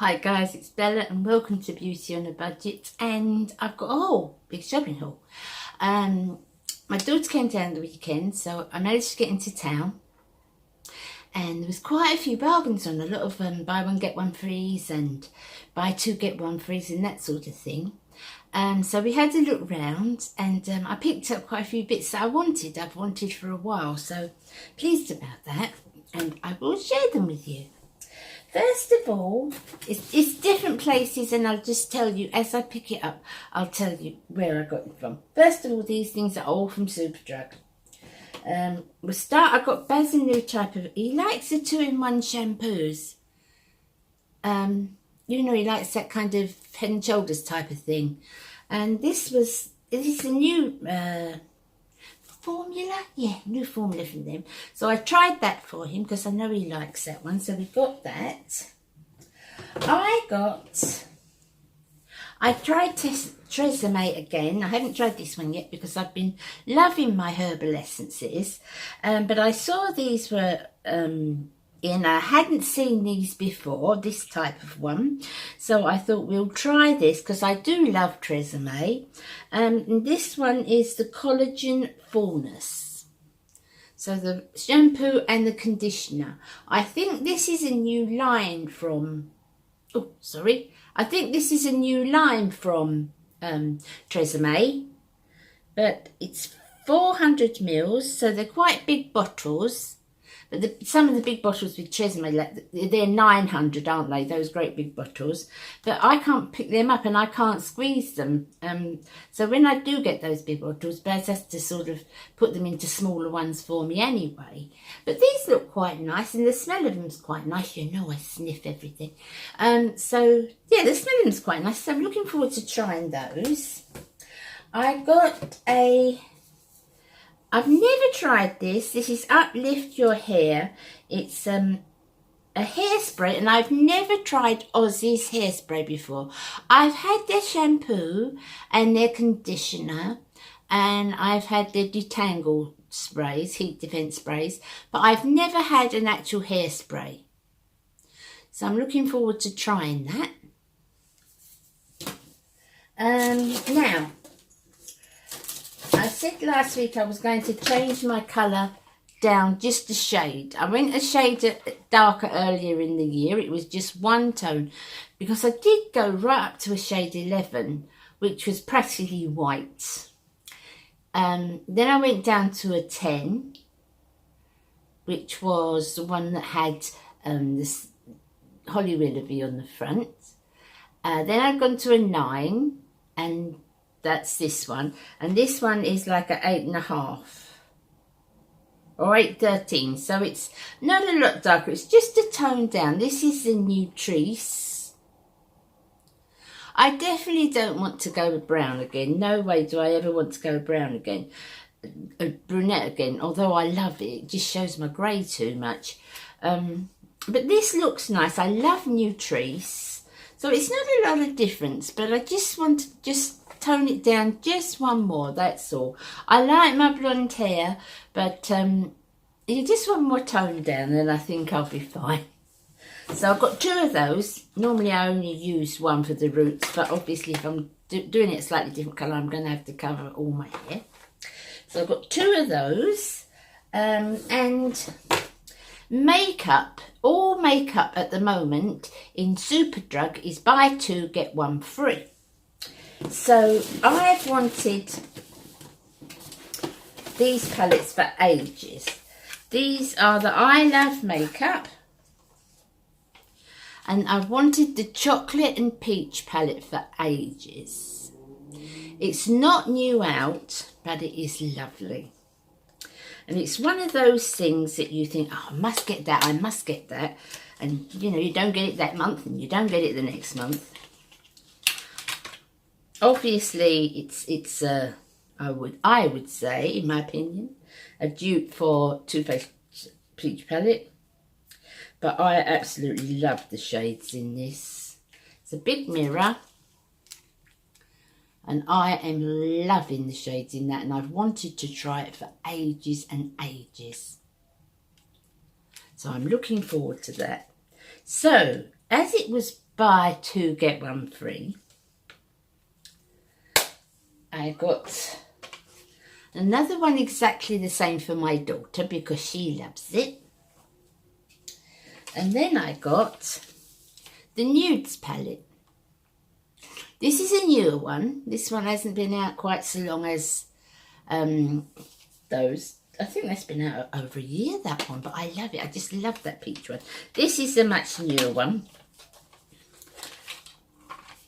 Hi guys, it's Bella and welcome to Beauty on a Budget, and I've got a haul, big shopping haul. My daughter came down the weekend, so I managed to get into town, and there was quite a few bargains on, a lot of buy one get one frees and buy two get one frees and that sort of thing. So we had a look round, and I picked up quite a few bits that I've wanted for a while, so pleased about that, and I will share them with you. First of all, it's different places, and I'll just tell you, as I pick it up, I'll tell you where I got it from. First of all, these things are all from Superdrug. I got Baz and Nude type of, he likes the 2-in-1 shampoos. You know, he likes that kind of head and shoulders type of thing. And this is a new formula, new formula from them. So I tried that for him because I know he likes that one, so we got that. I tried Tresemme again. I haven't tried this one yet because I've been loving my herbal essences, but I saw these were I hadn't seen these before, this type of one, so I thought we'll try this because I do love Tresemme. And this one is the Collagen Fullness, so the shampoo and the conditioner. I think this is a new line from Tresemme, but it's 400 mils, so they're quite big bottles. But some of the big bottles with Tresemme, they're 900, aren't they? Those great big bottles. But I can't pick them up and I can't squeeze them. So when I do get those big bottles, Baz has to sort of put them into smaller ones for me anyway. But these look quite nice, and the smell of them's quite nice. You know, I sniff everything. So yeah, the smell of them's quite nice. So I'm looking forward to trying those. I've never tried this. This is Uplift Your Hair. It's a hairspray, and I've never tried Aussie's hairspray before. I've had their shampoo and their conditioner, and I've had their detangle sprays, heat defense sprays, but I've never had an actual hairspray. So I'm looking forward to trying that. Now, I said last week I was going to change my colour down just a shade. I went a shade darker earlier in the year. It was just one tone because I did go right up to a shade 11, which was practically white. Then I went down to a 10, which was the one that had this Holly Willoughby on the front. Then I've gone to a 9, and that's this one, and this one is like a 8.5 or 8.13, so it's not a lot darker, it's just a tone down. This is the Nutrice. I definitely don't want to go with brown again. No way do I ever want to go with brown again, brunette again, although I love it. It just shows my grey too much. But this looks nice. I love Nutrice, so it's not a lot of difference, but I just want to tone it down just one more, that's all. I like my blonde hair, but you just want more tone down and I think I'll be fine. So I've got 2 of those. Normally I only use one for the roots, but obviously if I'm doing it a slightly different colour, I'm going to have to cover all my hair. So I've got 2 of those. And makeup, all makeup at the moment in Superdrug is buy 2 get 1 free. So I've wanted these palettes for ages. These are the I Love makeup, and I've wanted the chocolate and peach palette for ages. It's not new out, but it is lovely. And it's one of those things that you think, oh, I must get that, I must get that. And, you know, you don't get it that month and you don't get it the next month. Obviously, it's I would say, in my opinion, a dupe for Too Faced Peach Palette. But I absolutely love the shades in this. It's a big mirror, and I am loving the shades in that, and I've wanted to try it for ages and ages. So I'm looking forward to that. So, as it was buy two, get one free. I got another one exactly the same for my daughter because she loves it. And then I got the Nudes palette. This is a newer one. This one hasn't been out quite so long as those. I think that's been out over a year, that one, but I love it. I just love that peach one. This is a much newer one.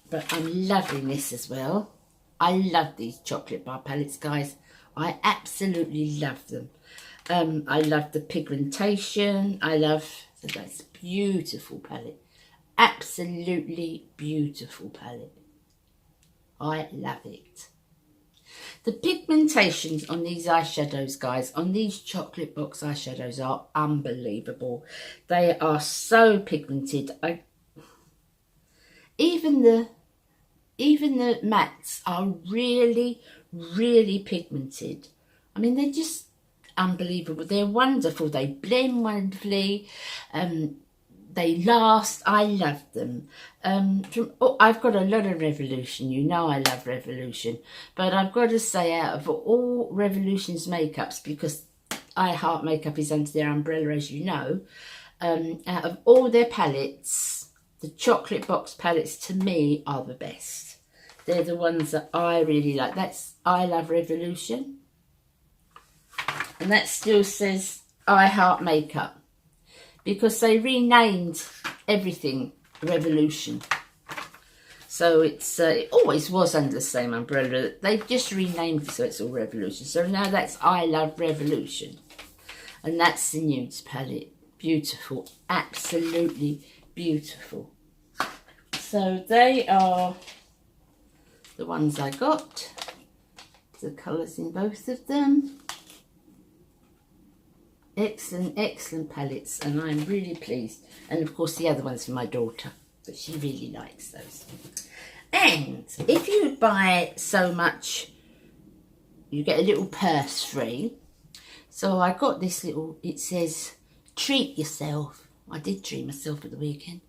But I'm loving this as well. I love these chocolate bar palettes, guys. I absolutely love them. I love the pigmentation. I love that's beautiful palette. Absolutely beautiful palette. I love it. The pigmentations on these eyeshadows, guys, on these chocolate box eyeshadows are unbelievable. They are so pigmented. Even the mattes are really, really pigmented. I mean, they're just unbelievable. They're wonderful. They blend wonderfully. They last. I love them. I've got a lot of Revolution. You know I love Revolution. But I've got to say, out of all Revolution's makeups, because I Heart Makeup is under their umbrella, as you know, out of all their palettes, the chocolate box palettes to me are the best. They're the ones that I really like. That's I Love Revolution. And that still says I Heart Makeup, because they renamed everything Revolution. So it's it always was under the same umbrella. They've just renamed it so it's all Revolution. So now that's I Love Revolution. And that's the Nudes palette. Beautiful. Absolutely beautiful. So they are the ones I got. The colours in both of them. Excellent, excellent palettes, and I'm really pleased. And of course the other one's for my daughter, but she really likes those. And if you buy so much, you get a little purse free. So I got this little, it says, treat yourself. I did treat myself at the weekend.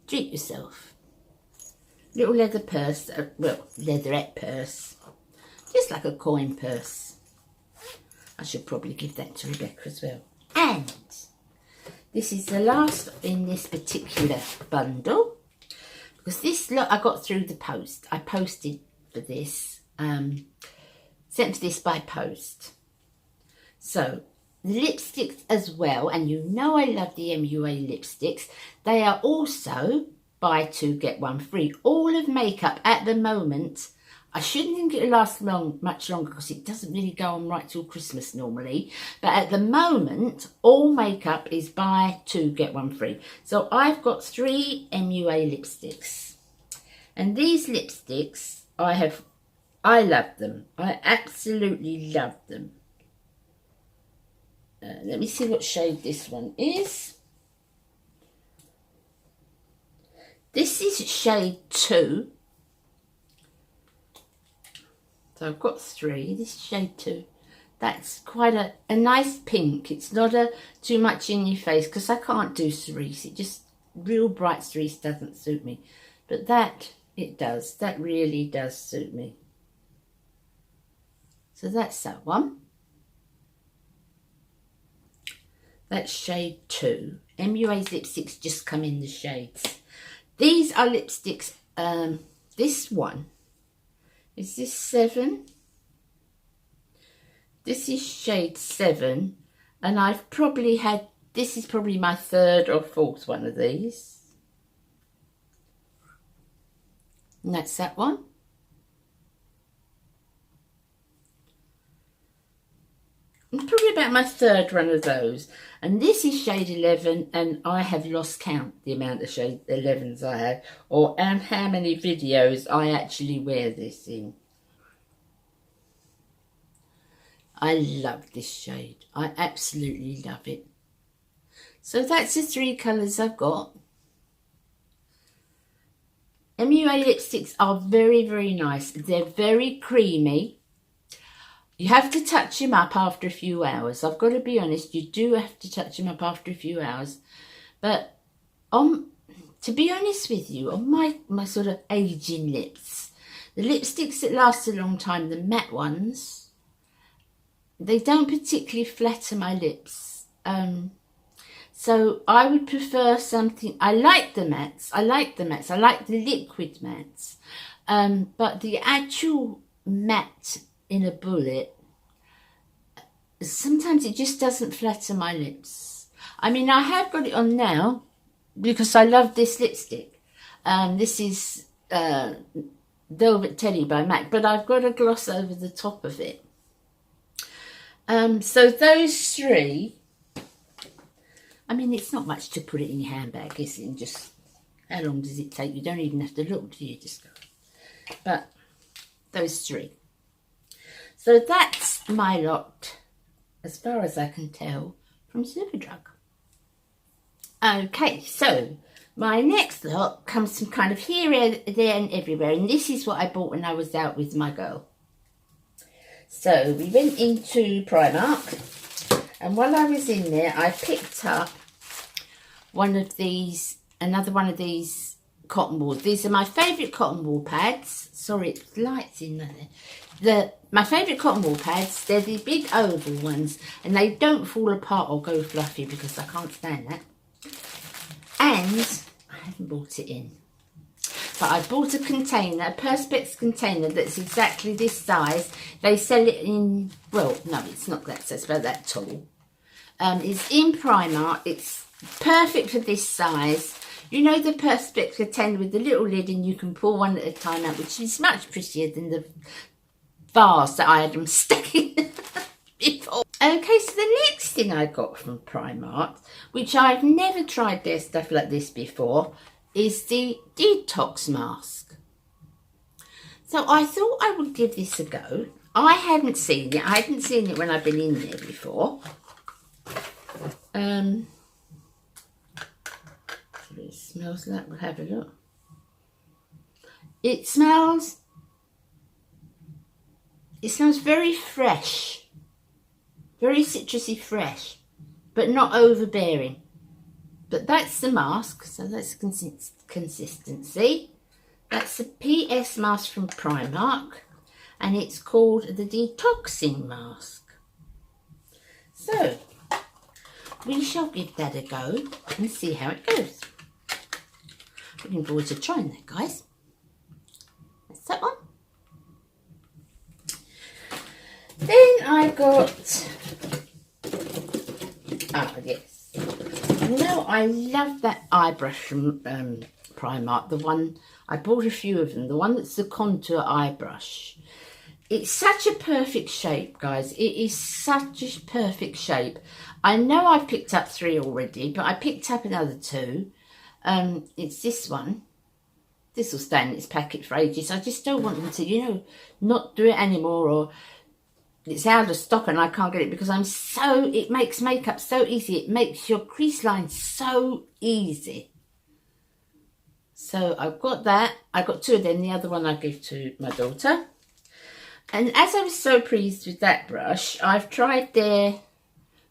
Treat yourself. Little leather purse, well, leatherette purse. Just like a coin purse. I should probably give that to Rebecca as well. And this is the last in this particular bundle, because this lot I got through the post. I posted for this, sent this by post. So the lipsticks as well, and you know I love the MUA lipsticks. They are also buy two get one free. All of makeup at the moment. I shouldn't think it'll last much longer, because it doesn't really go on right till Christmas normally. But at the moment, all makeup is buy two, get one free. So I've got 3 MUA lipsticks. And these lipsticks, I love them. I absolutely love them. Let me see what shade this one is. This is shade 2. So I've got 3. This is shade 2. That's quite a nice pink. It's not too much in your face, because I can't do cerise. It just, real bright cerise doesn't suit me. But that, it does. That really does suit me. So that's that one. That's shade 2. MUA's lipsticks just come in the shades. These are lipsticks. This one. Is this 7? This is shade 7, and I've probably had, this is probably my 3rd or 4th one of these. And that's that one. It's probably about my 3rd one of those. And this is shade 11, and I have lost count the amount of shade 11s I have, and how many videos I actually wear this in. I love this shade. I absolutely love it. So that's the 3 colours I've got. MUA lipsticks are very, very nice. They're very creamy. You have to touch them up after a few hours. I've got to be honest, you do have to touch them up after a few hours. But to be honest with you, on my sort of aging lips, the lipsticks that last a long time, the matte ones, they don't particularly flatter my lips. So I would prefer something, I like the mattes, I like the liquid mattes, but the actual matte in a bullet, sometimes it just doesn't flatter my lips. I mean, I have got it on now because I love this lipstick. This is Velvet Teddy by MAC, but I've got a gloss over the top of it. So those three, I mean, it's not much to put it in your handbag, is it? And just, how long does it take? You don't even have to look, do you? Just go. But those three. So that's my lot, as far as I can tell, from Superdrug. Okay, so my next lot comes from kind of here, there and everywhere. And this is what I bought when I was out with my girl. So we went into Primark. And while I was in there, I picked up another one of these cotton wool. These are my favourite cotton wool pads. Sorry, it's lights in there. My favourite cotton wool pads, they're the big oval ones, and they don't fall apart or go fluffy because I can't stand that. And I haven't bought it in, but I bought a container, a Perspex container that's exactly this size. They sell it in, well, no, it's not that size, it's about that tall. It's in Primark. It's perfect for this size. You know the Perspex container with the little lid, and you can pour one at a time out, which is much prettier than the vase that I had them stuck in before. Okay, so the next thing I got from Primark, which I've never tried their stuff like this before, is the detox mask. So I thought I would give this a go. I hadn't seen it. I hadn't seen it when I've been in there before. It smells like, we'll have a look. It smells very fresh, very citrusy fresh, but not overbearing. But that's the mask, so that's consistency. That's the PS mask from Primark, and it's called the Detoxing Mask. So we shall give that a go and see how it goes. Looking forward to trying that, guys. That's that one. Then I got, yes. No, I love that eye brush from Primark. The one, I bought a few of them. The one that's the contour eye brush. It's such a perfect shape, guys. It is such a perfect shape. I know I've picked up 3 already, but I picked up another 2. It's this one. This will stay in its packet for ages. I just don't want them to, you know, not do it anymore, or it's out of stock and I can't get it, because it makes makeup so easy. It makes your crease line so easy. So I've got that. I got 2 of them. The other one I gave to my daughter. And as I was so pleased with that brush, I've tried their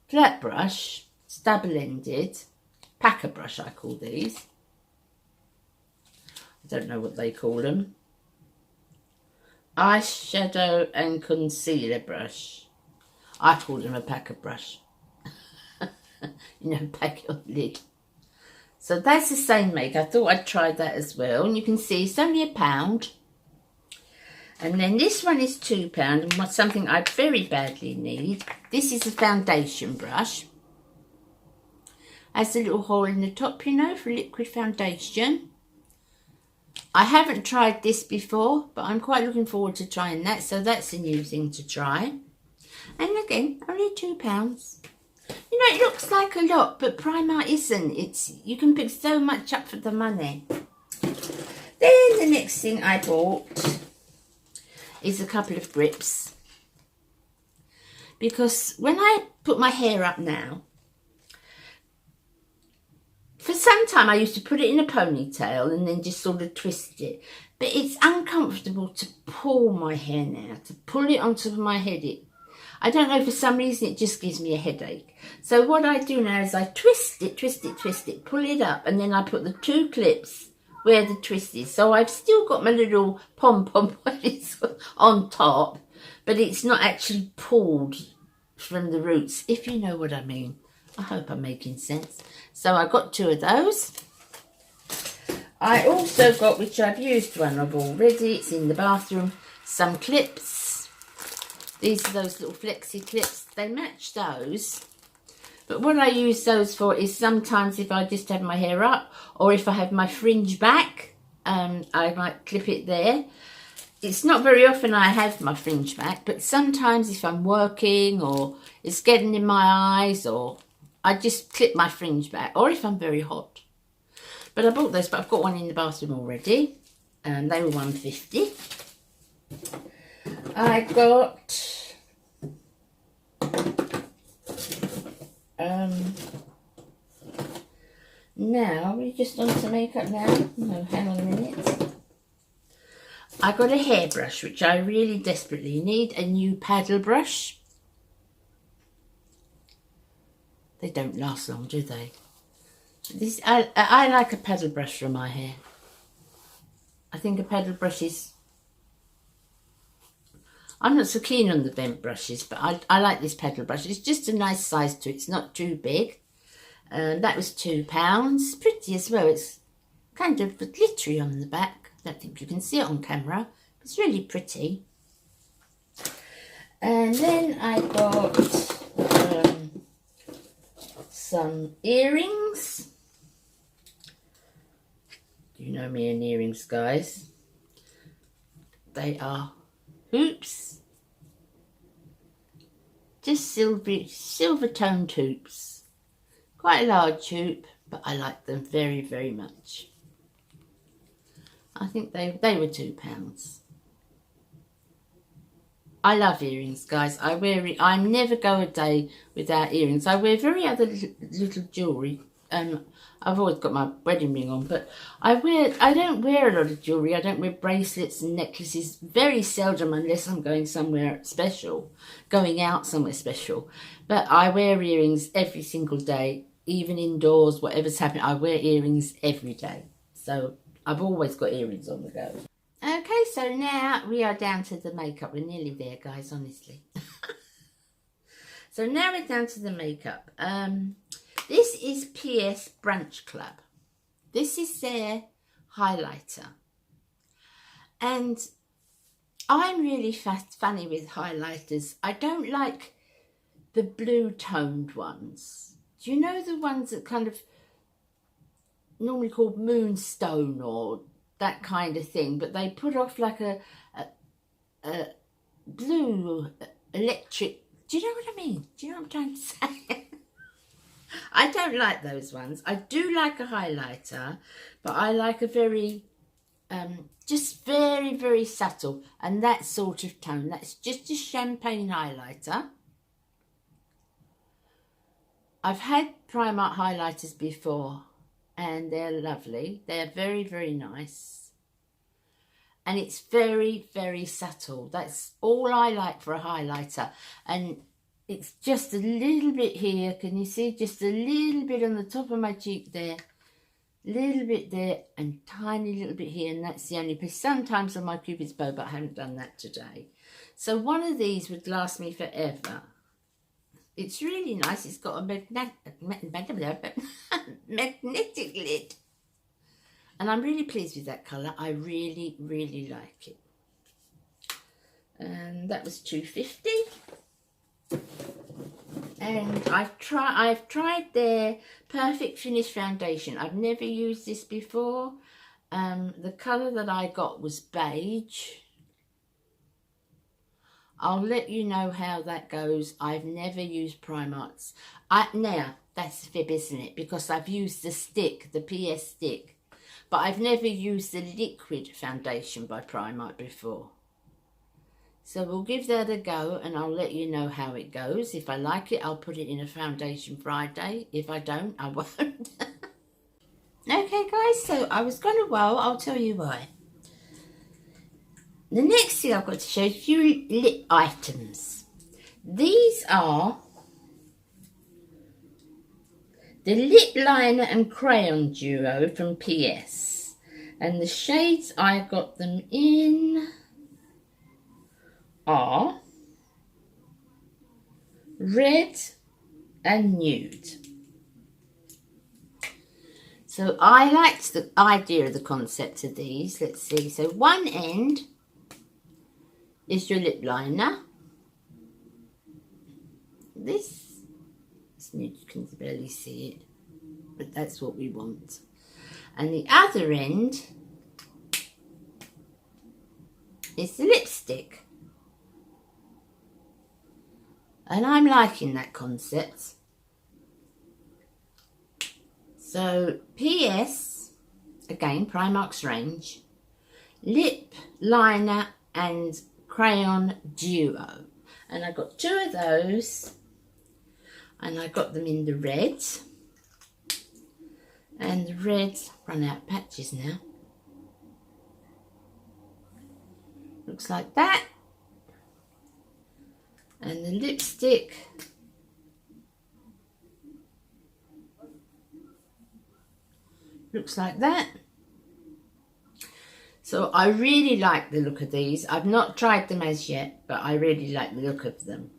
flat brush, double-ended, packer brush I call these. I don't know what they call them. Eyeshadow and concealer brush. I call them a packer brush. You know, pack your lid. So that's the same make. I thought I'd try that as well. And you can see it's only £1. And then this one is £2, and what's something I very badly need. This is a foundation brush. Has a little hole in the top, you know, for liquid foundation. I haven't tried this before, but I'm quite looking forward to trying that. So that's a new thing to try. And again, only £2. You know, it looks like a lot, but Primark isn't. You can pick so much up for the money. Then the next thing I bought is a couple of grips, because when I put my hair up now, for some time I used to put it in a ponytail and then just sort of twist it, but it's uncomfortable to pull my hair now, to pull it on top of my head. I don't know, for some reason it just gives me a headache. So what I do now is I twist it, pull it up, and then I put the 2 clips where the twist is. So I've still got my little pom-pom on top, but it's not actually pulled from the roots, if you know what I mean. I hope I'm making sense. So I got 2 of those. I also got, which I've used one of already, it's in the bathroom, some clips. These are those little flexi clips. They match those. But what I use those for is sometimes if I just have my hair up, or if I have my fringe back, I might clip it there. It's not very often I have my fringe back, but sometimes if I'm working or it's getting in my eyes, or I just clip my fringe back, or if I'm very hot. But I bought those, but I've got one in the bathroom already. They were £1.50. I got now we're just on to makeup now. No, hang on a minute. I got a hairbrush, which I really desperately need, a new paddle brush. They don't last long, do they? This I like a paddle brush for my hair. I think a paddle brush is... I'm not so keen on the bent brushes, but I like this paddle brush. It's just a nice size to it. It's not too big. That was £2. Pretty as well. It's kind of glittery on the back. I don't think you can see it on camera. It's really pretty. And then I got some earrings. You know me and earrings, guys. They are hoops. Just silver toned hoops. Quite a large hoop, but I like them very, very much. I think they were £2. I love earrings, guys. I never go a day without earrings. I wear very other little jewellery. I've always got my wedding ring on, but I don't wear a lot of jewellery. I don't wear bracelets and necklaces. Very seldom, unless I'm going somewhere special, going out somewhere special. But I wear earrings every single day, even indoors, whatever's happening. I wear earrings every day. So I've always got earrings on the go. Okay, so now we are down to the makeup. We're nearly there, guys, honestly. So now we're down to the makeup. This is PS Brunch Club. This is their highlighter. And I'm really funny with highlighters. I don't like the blue toned ones. Do you know the ones that kind of normally called moonstone or that kind of thing, but they put off like a blue electric... Do you know what I mean? Do you know what I'm trying to say? I don't like those ones. I do like a highlighter, but I like a very, just very, very subtle, and that sort of tone. That's just a champagne highlighter. I've had Primark highlighters before, and they're lovely. They're very, very nice. And it's very, very subtle. That's all I like for a highlighter. And it's just a little bit here. Can you see? Just a little bit on the top of my cheek there. Little bit there and tiny little bit here. And that's the only place. Sometimes on my Cupid's bow, but I haven't done that today. So one of these would last me forever. It's really nice. It's got a magnetic lid. And I'm really pleased with that colour. I really, really like it. And that was £2.50. And I've tried their Perfect Finish foundation. I've never used this before. The colour that I got was beige. I'll let you know how that goes. I've never used Primark's. Now, that's a fib, isn't it? Because I've used the stick, the PS stick. But I've never used the liquid foundation by Primark before. So we'll give that a go and I'll let you know how it goes. If I like it, I'll put it in a Foundation Friday. If I don't, I won't. Okay, guys, so I was going to I'll tell you why. The next thing I've got to show is a few lip items. These are the lip liner and crayon duo from PS. And the shades I got them in are red and nude. So I liked the idea of the concept of these. Let's see. So one end is your lip liner. This nude, you can barely see it, but that's what we want. And the other end is the lipstick. And I'm liking that concept. So PS, again, Primark's range, lip liner and crayon duo. And I got two of those, and I got them in the red. And the red, run out of patches now. Looks like that. And the lipstick looks like that. So I really like the look of these. I've not tried them as yet, but I really like the look of them.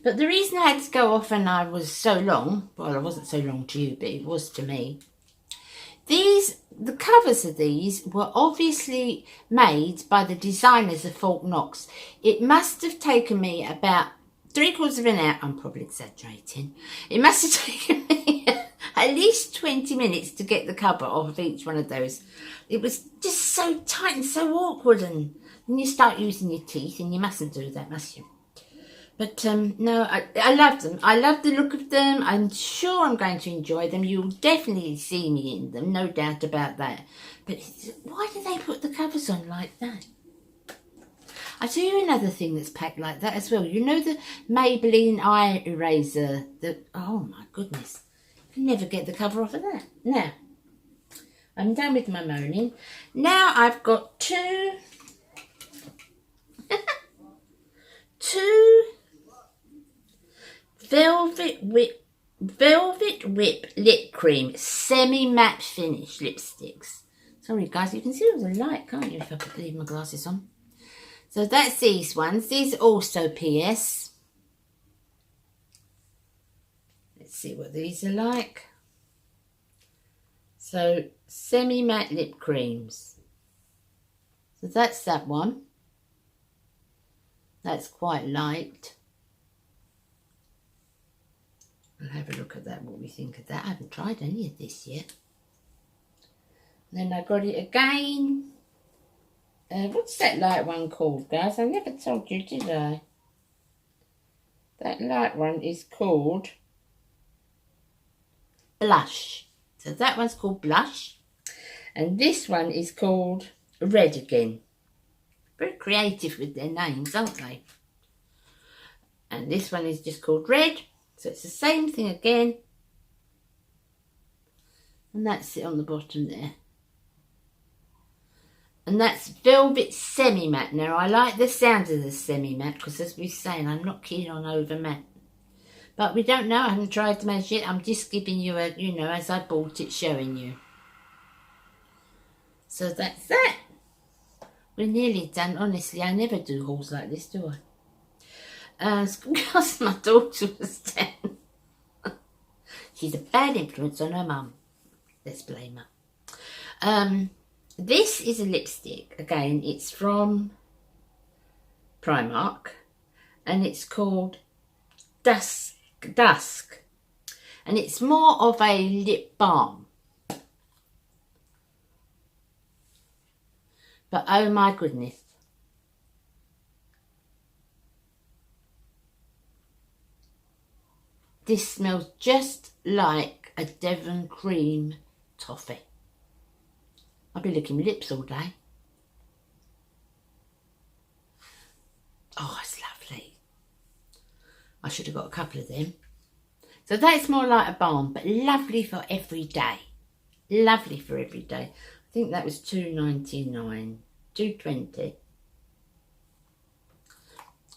But the reason I had to go off and I was so long, well, it wasn't so long to you, but it was to me. The covers of these were obviously made by the designers of Fort Knox. It must have taken me about 3/4 of an hour, I'm probably exaggerating. It must have taken me at least 20 minutes to get the cover off of each one of those. It was just so tight and so awkward, and then you start using your teeth, and you mustn't do that, must you? But no, I love them. I love the look of them. I'm sure I'm going to enjoy them. You'll definitely see me in them, no doubt about that. But why do they put the covers on like that? I'll tell you another thing that's packed like that as well. You know the Maybelline eye eraser? Oh my goodness. You can never get the cover off of that. Now, I'm done with my moaning. Now I've got two Velvet Whip Lip Cream Semi-Matte Finish Lipsticks. Sorry guys, you can see all the light, can't you, if I could leave my glasses on. So that's these ones. These are also PS. Let's see what these are like. So, semi-matte lip creams. So that's that one. That's quite light. We'll have a look at that, what we think of that. I haven't tried any of this yet. Then I got it again. What's that light one called, guys? I never told you, did I? That light one is called Blush. So that one's called Blush. And this one is called Red again. Very creative with their names, aren't they? And this one is just called Red. So it's the same thing again. And that's it on the bottom there. And that's Velvet Semi-Matte. Now, I like the sound of the semi-matte because, as we're saying, I'm not keen on over matte. But we don't know. I haven't tried them as yet. I'm just giving you a, you know, as I bought it, showing you. So that's that. We're nearly done. Honestly, I never do hauls like this, do I? Because my daughter was 10. She's a bad influence on her mum. Let's blame her. This is a lipstick. Again, it's from Primark. And it's called Dusk. And it's more of a lip balm. But oh my goodness. This smells just like a Devon cream toffee. I'll be licking my lips all day. Oh, it's lovely. I should have got a couple of them. So that's more like a balm, but lovely for every day. Lovely for every day. I think that was $2.99, $2.20.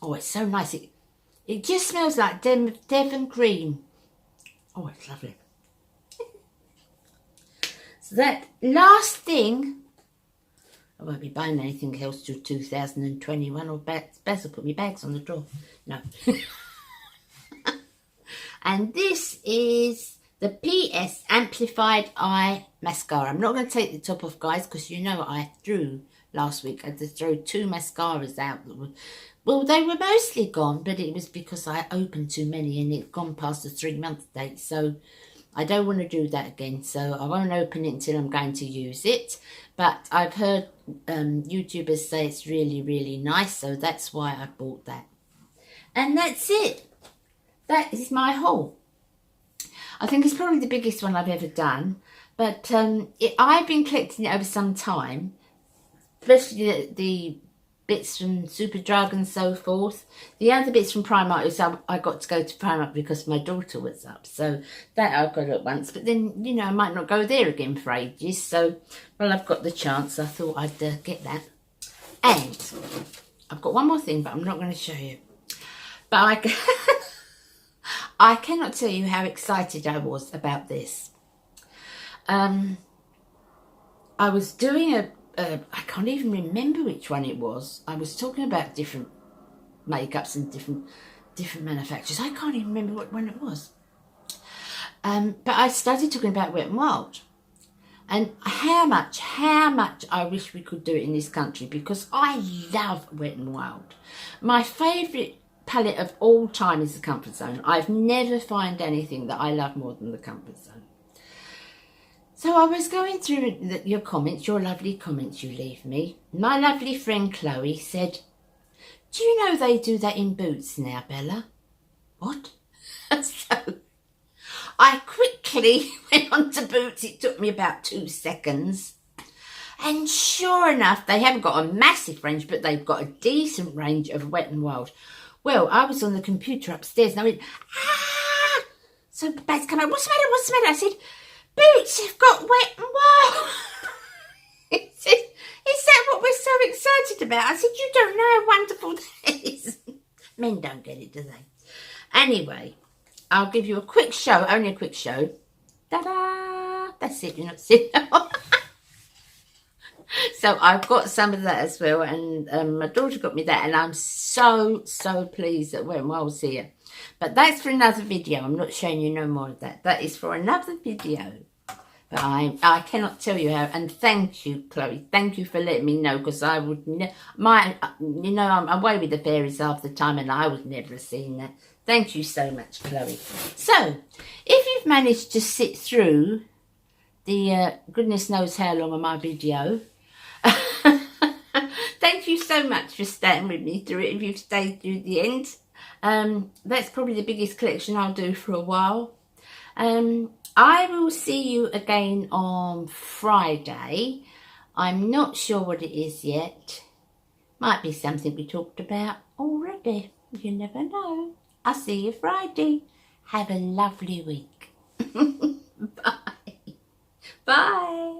Oh, it's so nice. It It just smells like Devon cream. Oh, it's lovely. So that last thing, I won't be buying anything else till 2021 or better put my bags on the drawer. No. And this is the PS Amplified Eye Mascara. I'm not going to take the top off, guys, because you know what I threw last week. I just threw 2 mascaras out. That were, well, they were mostly gone, but it was because I opened too many and it's gone past the 3-month date. So I don't want to do that again. So I won't open it until I'm going to use it. But I've heard YouTubers say it's really, really nice. So that's why I bought that. And that's it. That is my haul. I think it's probably the biggest one I've ever done. But I've been collecting it over some time. Especially the bits from Superdrug and so forth. The other bits from Primark is I got to go to Primark because my daughter was up. So that I got at once. But then, you know, I might not go there again for ages. So, well, I've got the chance. I thought I'd get that. And I've got one more thing, but I'm not going to show you. But I cannot tell you how excited I was about this. I was doing I can't even remember which one it was. I was talking about different makeups and different manufacturers. I can't even remember what one it was. But I started talking about Wet n Wild. And how much I wish we could do it in this country, because I love Wet n Wild. My favourite palette of all time is the Comfort Zone. I've never found anything that I love more than the Comfort Zone. So I was going through your comments, your lovely comments you leave me. My lovely friend Chloe said, do you know they do that in Boots now, Bella? What? So I quickly went on to Boots. It took me about 2 seconds. And sure enough, they haven't got a massive range, but they've got a decent range of Wet n Wild. Well, I was on the computer upstairs and I went, ah! So Babs came out, what's the matter, what's the matter? I said, Boots have got Wet n Wild. He said, is that what we're so excited about? I said, you don't know how wonderful that is. Men don't get it, do they? Anyway, I'll give you a quick show, only a quick show. Ta-da! That's it, you're not seeing that. So I've got some of that as well, and my daughter got me that, and I'm so pleased that Wet n Wild's here. But that's for another video. I'm not showing you no more of that. That is for another video. But I cannot tell you how. And thank you, Chloe. Thank you for letting me know, because I would you know, I'm away with the fairies half the time, and I would never have seen that. Thank you so much, Chloe. So, if you've managed to sit through the goodness knows how long of my video, thank you so much for staying with me through it. If you've stayed through the end, that's probably the biggest collection I'll do for a while. I will see you again on Friday. I'm not sure what it is yet. Might be something we talked about already. You never know. I'll see you Friday. Have a lovely week. Bye. Bye.